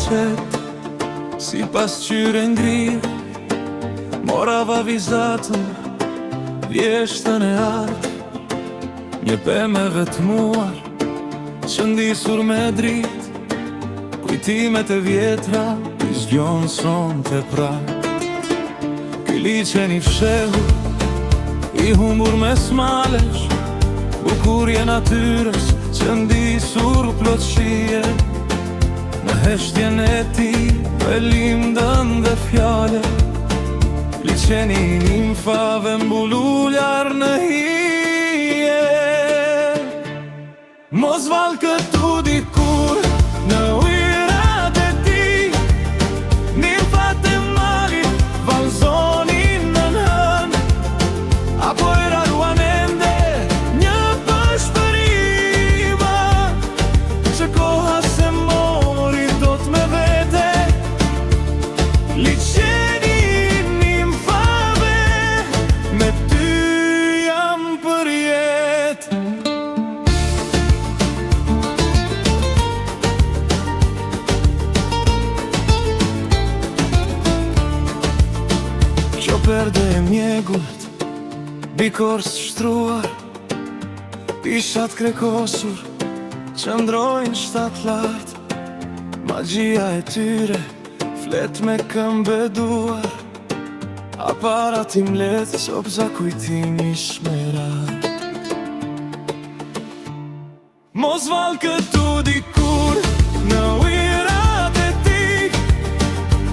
qet, si pas qyre ngrirë. Mora vavizatën, vjeshtën e artë, një pemeve të muar, që ndisur me dritë. Kujtimet e vjetra, i zgjonë son të pratë. Ky liqen i fshehur, i humbur me smalesh, bukurje natyres, që ndisur plot shije. Në heshtjen e ti, me lindën dhe fjale, liqeni nimfave mbululjar në hije. Mos val këtu dikur, në ujrat e ti, nimfat e malit valzonin në nën, apo e raruan ende një pëshpërima, që koha se mori do t'me vete. Liqeni nimfave, me ty jam për jetë. Qo perde e mjegullt, bikors shtruar, pishat krekosur, që ndrojnë shtat lart. Magjia e tyre, flet me këmbë duar, a para ti mlet, qopza kujtimi shmerat. Mos val këtu dikur, në ujrat e ti,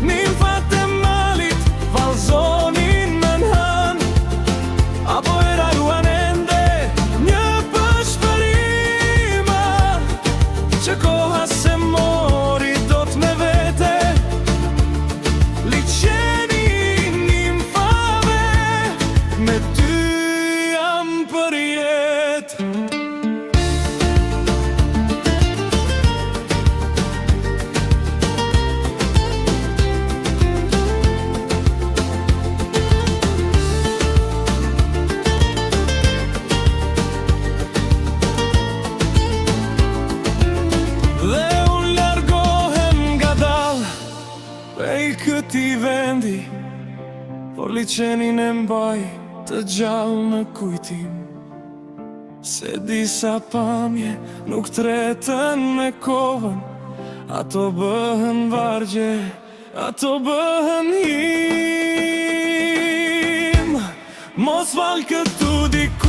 nimfat e malit valzonin në nën, apo e raruan ende një pëshpërima, që koha se mori do t'me vete. Liqeni nimfave, me ty jam për jetë. Dhe unë largohem nga dal prej këti vendi, por liqenin e mbaj të gjallë në kujtim. Se disa pamje nuk tretën me kohën, ato bëhen vargje, ato bëhen him. Mos val këtu diku